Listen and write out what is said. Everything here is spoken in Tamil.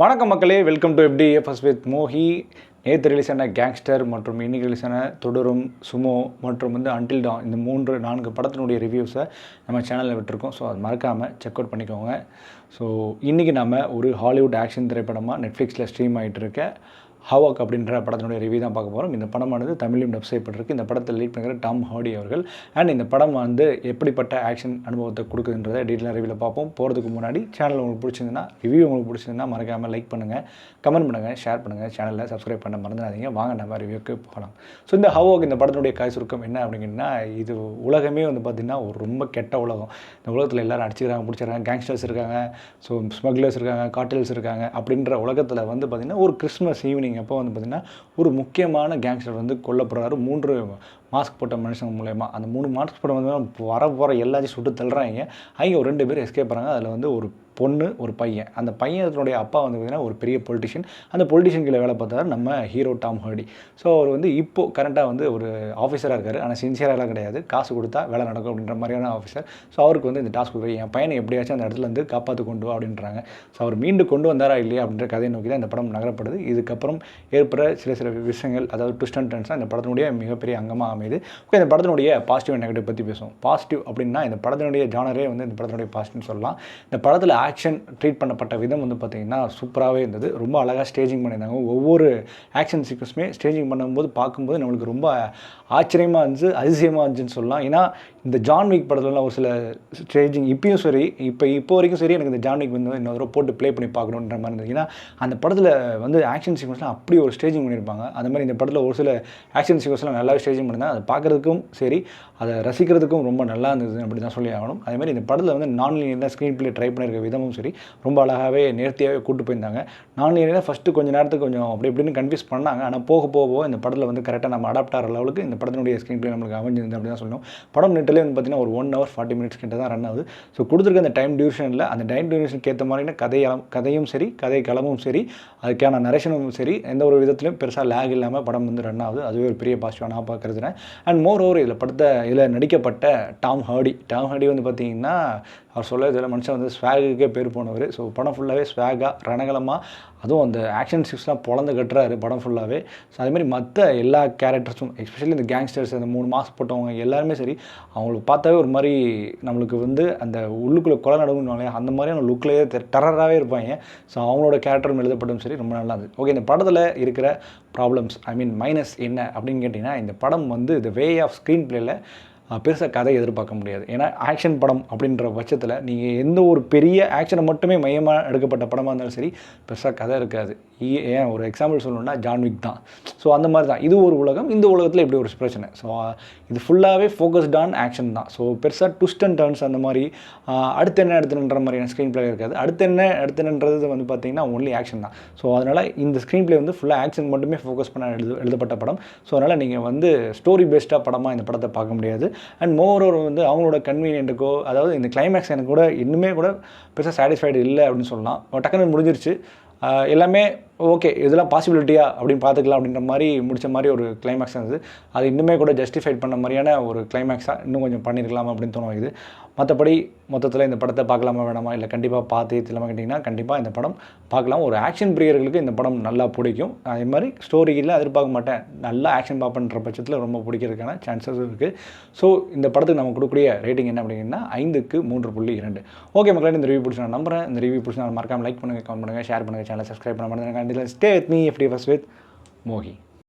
வணக்கம் மக்களே, welcome to FDFS with Mohi. நேற்று ரிலீஸான கேங்ஸ்டர் மற்றும் இன்னைக்கு ரிலீஸான தொடரும், சுமோ மற்றும் அன்டில் டான் இந்த 4 படத்தினுடைய ரிவ்யூஸை நம்ம சேனலில் விட்டுருக்கோம். ஸோ அது மறக்காமல் செக் அவுட் பண்ணிக்கோங்க. ஸோ இன்றைக்கி நம்ம ஒரு ஹாலிவுட் ஆக்ஷன் திரைப்படமாக நெட்ஃப்ளிக்ஸில் ஸ்ட்ரீம் ஆகிட்டு இருக்க ஹவாக் அப்படின்ற படத்தினுடைய ரிவ்யூ தான் பார்க்க போகிறோம். இந்த படமானது தமிழிலும் டப் செய்யப்பட்டிருக்கு. இந்த படத்தை லீட் பண்ணுற டாம் ஹார்டி அவர்கள். அண்ட் இந்த படம் எப்படிப்பட்ட ஆக்ஷன் அனுபவத்தை கொடுக்குதுன்றதை டீட்டெயிலாக ரிவ்யூவில் பார்ப்போம். போகிறதுக்கு முன்னாடி சேனல் உங்களுக்கு பிடிச்சிருந்ததுன்னா, ரிவ்யூ உங்களுக்கு பிடிச்சிருந்தா மறக்காமல் லைக் பண்ணுங்கள், கமெண்ட் பண்ணுங்கள், ஷேர் பண்ணுங்கள், சேனலில் சப்ஸ்கிரைப் பண்ண மறந்துடாதீங்க. வாங்க நம்ம ரிவ்யூக்கு போகலாம். ஸோ இந்த ஹவாக் இந்த படத்தினுடைய காய் சுருக்கம் என்ன அப்படிங்கன்னா, இது உலகமே பார்த்திங்கன்னா ஒரு ரொம்ப கெட்ட உலகம். இந்த உலகத்தில் எல்லோரும் அடிச்சுக்கிறாங்க, பிடிச்சிக்கிறாங்க, கேங்ஸ்டர்ஸ் இருக்காங்க, ஸோ ஸ்மக்லர்ஸ் இருக்காங்க, கார்ட்டல்ஸ் இருக்காங்க. அப்படின்ற உலகத்தில் பார்த்திங்கன்னா ஒரு கிறிஸ்மஸ் ஈவினிங் அப்போ பார்த்திங்கன்னா ஒரு முக்கியமான கேங்ஸ்டர் கொல்லப்படுறாரு 3 மாஸ்க் போட்ட மனுஷங்க மூலயமா. அந்த 3 மாஸ்க் போட்ட வர போகிற எல்லாத்தையும் சுட்டு தள்ளுறாங்க. அவங்க ஒரு 2 பேர் எஸ்கேப் பண்ணுறாங்க. அதில் ஒரு பொண்ணு, ஒரு பையன். அந்த பையனோடைய அப்பா பார்த்திங்கன்னா ஒரு பெரிய பொலிட்டிஷியன். அந்த பொலிட்டிஷியன் கீழே வேலை பார்த்தாரு நம்ம ஹீரோ டாம் ஹார்டி. ஸோ அவர் இப்போது கரண்ட்டாக ஒரு ஆஃபீஸராக இருக்கார். ஆனால் சின்சியராக கிடையாது, காசு கொடுத்தா வேலை நடக்கும் அப்படின்ற மாதிரியான ஆஃபீஸர். ஸோ அவருக்கு இந்த டாஸ்க் கொடுக்குறது, என் பையனை எப்படியாச்சும் அந்த இடத்துல காப்பாற்றி கொண்டு வா அப்படின்றாங்க. ஸோ அவர் மீண்டும் கொண்டு வந்தாரா இல்லையா அப்படின்ற கதையை நோக்கி தான் இந்த படம் நகரப்படுது. இதுக்கப்புறம் ஏற்படுற சில விஷயங்கள், அதாவது ட்விஸ்ட் அண்ட் டர்ன்ஸ் இந்த படத்தினுடைய மிகப்பெரிய அங்கமாக அமையுது. ஓகே, இந்த படத்தினுடைய பாசிட்டிவ் அண்ட் நெகட்டிவ் பற்றி பேசுவோம். பாசிட்டிவ் அப்படின்னா இந்த படத்தினுடைய ஜானரே இந்த படத்தினுடைய பாசிட்டிவ்னு சொல்லலாம். இந்த படத்தில் ஆக்ஷன் ட்ரீட் பண்ணப்பட்ட விதம் பார்த்திங்கன்னா சூப்பராகவே இருந்தது. ரொம்ப அழகாக ஸ்டேஜிங் பண்ணியிருந்தாங்க. ஒவ்வொரு ஆக்ஷன் சீக்வன்ஸுமே ஸ்டேஜிங் பண்ணும்போது பார்க்கும்போது நம்மளுக்கு ரொம்ப ஆச்சரியமாக இருந்துச்சு, அதிசயமாக இருந்துச்சுன்னு சொல்லலாம். ஏன்னா இந்த ஜான் விக் படத்துலலாம் ஒரு சில ஸ்டேஜிங் இப்போயும் சரி, இப்போ வரைக்கும் சரி, எனக்கு இந்த ஜான் விக் இன்னொரு தடவை போட்டு ப்ளே பண்ணி பார்க்கணுன்ற மாதிரி இருந்தது. ஏன்னா அந்த படத்தில் ஆக்ஷன் சீக்வன்ஸ்லாம் அப்படி ஒரு ஸ்டேஜிங் பண்ணியிருப்பாங்க. அந்த மாதிரி இந்த படத்தில் ஒரு சில ஆக்ஷன் சீக்வன்ஸ்லாம் நல்லாவே ஸ்டேஜிங் பண்ணியிருந்தாங்க. அதை பார்க்குறதுக்கும் சரி, அதை ரசிக்கிறதுக்கும் ரொம்ப நல்லா இருந்தது அப்படி தான் சொல்லி ஆகணும். அதேமாதிரி இந்த படத்தில் நான் லீனியராக ஸ்க்ரீன் ப்ளே ட்ரை பண்ணியிருக்க விதமும் சரி, ரொம்ப அழகாகவே நேர்த்தியாகவே கூட்டு போயிருந்தாங்க. நான் லீனியராக ஃபஸ்ட்டு கொஞ்சம் நேரத்துக்கு கொஞ்சம் அப்படி இப்படின்னு கன்ஃபியூஸ் பண்ணாங்க. ஆனால் போக போக இந்த படத்தில் கரெக்டாக நம்ம அடாப்ட் ஆகிற லெவலுக்கு இந்த படத்தினுடைய ஸ்க்ரீன் ப்ளே நம்மளுக்கு அமைஞ்சிருந்து அப்படி தான் சொல்லணும். படம் நெட்டிலே பார்த்திங்கன்னா ஒரு 1 hour 40 minutes கிட்ட தான் ரன் ஆகுது. ஸோ கொடுத்துருக்க அந்த டைம் டியூரேஷனில் அந்த டைம் டியூரேஷனுக்கு ஏற்ற மாதிரியான கதையும் சரி, கதை களமும் சரி, அதுக்கான நரேஷனும் சரி, எந்த ஒரு விதத்துலையும் பெருசாக லேக் இல்லாமல் படம் ரன் ஆகுது. அதுவே ஒரு பெரிய பாசிட்டிவாக நான் பார்க்குறதுனேன். அண்ட் மோர் ஓவர் இதில் நடிக்கப்பட்ட டாம் ஹார்டி பார்த்திங்கன்னா அவர் சொல்ல இதில் மனுஷன் ஸ்வாகுக்கே பேர் போனவர். ஸோ படம் ஃபுல்லாகவே ஸ்வாகாக ரணகலமாக, அதுவும் அந்த ஆக்ஷன் சீக்ஸ்லாம் பொழந்து கட்டுறாரு படம் ஃபுல்லாகவே. ஸோ அதேமாதிரி மற்ற எல்லா கேரக்டர்ஸும், எஸ்பெஷலி இந்த கேங்ஸ்டர்ஸ், அந்த 3 மாஸ்க் போட்டவங்க எல்லாருமே சரி, அவங்களுக்கு பார்த்தாவே ஒரு மாதிரி நம்மளுக்கு அந்த உள்ளுக்குள்ளே கொலை நடக்கும்னாலே அந்த மாதிரியான லுக்லேயே டெரராகவே இருப்பாங்க. ஸோ அவங்களோட கேரக்டரும் எழுதப்பட்டும் சரி, ரொம்ப நல்லா இருந்தது. ஓகே, இந்த படத்தில் இருக்கிற ப்ராப்ளம்ஸ், மைனஸ் என்ன அப்படின்னு கேட்டிங்கன்னா, இந்த படம் இந்த வே ஆஃப் ஸ்க்ரீன் பிளேயில் பெருசாக கதை எதிர்பார்க்க முடியாது. ஏன்னா ஆக்ஷன் படம் அப்படின்ற பட்சத்தில் நீங்கள் எந்த ஒரு பெரிய ஆக்ஷனை மட்டுமே மையமாக எடுக்கப்பட்ட படமாக இருந்தாலும் சரி, பெருசாக கதை இருக்காது. ஏன் ஒரு எக்ஸாம்பிள் சொல்லணும்னா ஜான் விக் தான். ஸோ அந்த மாதிரி தான் இது ஒரு உலகம். இந்த உலகத்தில் இப்படி ஒரு பிரச்சனை. ஸோ இது ஃபுல்லாகவே ஃபோக்கஸ்ட் ஆன் ஆக்ஷன் தான். ஸோ பெருசாக ட்விஸ்ட் அண்ட் டர்ன்ஸ் அந்த மாதிரி அடுத்தென்னன்ற மாதிரியான ஸ்க்ரீன் பிளே இருக்காது. அடுத்தென்னன்றது பார்த்திங்கன்னா ஒன்லி ஆக்ஷன் தான். ஸோ அதனால் இந்த ஸ்க்ரீன் பிளே ஃபுல்லாக ஆக்ஷன் மட்டுமே ஃபோக்கஸ் பண்ண எழுதப்பட்ட படம். ஸோ அதனால் நீங்கள் ஸ்டோரி பேஸ்டாக படமாக இந்த படத்தை பார்க்க முடியாது. அண்ட் மோர் ஓவர் அவங்களோட கன்வீனியன்ட்டுக்கோ, அதாவது இந்த கிளைமேக்ஸ் எனக்கு கூட இன்னுமே கூட பெருசாக சாட்டிஸ்ஃபைடு இல்லை அப்படின்னு சொல்லலாம். டக்குன்னு முடிஞ்சிருச்சு, எல்லாமே ஓகே, இதெல்லாம் பாசிபிலிட்டியா அப்படின்னு பார்த்துக்கலாம் அப்படின்ற மாதிரி முடித்த மாதிரி ஒரு கிளைமேக்ஸ் இருந்தது. அது இன்னுமே கூட ஜஸ்டிஃபைட் பண்ண மாதிரியான ஒரு கிளைமேக்ஸாக இன்னும் கொஞ்சம் பண்ணியிருக்கலாம் அப்படின்னு தோணுது. மற்றபடி மொத்தத்தில் இந்த படத்தை பார்க்கலாமா வேணாமா, இல்லை கண்டிப்பாக பார்த்து தெரியலாமா கேட்டிங்கன்னா, கண்டிப்பாக இந்த படம் பார்க்கலாம். ஒரு ஆக்ஷன் பிரியர்களுக்கு இந்த படம் நல்லா பிடிக்கும். அதே மாதிரி ஸ்டோரியில் எதிர்பார்க்க மாட்டேன், நல்லா ஆக்ஷன் பார்ப்பன்ற பட்சத்தில் ரொம்ப பிடிக்கிறதுக்கான சான்சஸ் இருக்குது. ஸோ இந்த படத்துக்கு நம்ம கொடுக்கக்கூடிய ரேட்டிங் என்ன அப்படின்னா 5க்கு 3.2. ஓகே மக்களே, இந்த ரிவ்யூ பிடிச்சி நான் நம்புறேன். இந்த ரிவ்யூ பிடிச்சி நான் மறக்காமல் லைக் பண்ணுங்கள், கமெண்ட் பண்ணுங்கள், ஷேர் பண்ணுங்கள், சேனலை சப்ஸ்கிரைப் பண்ண மாதிரி. Stay with me, FDFS with Mohi.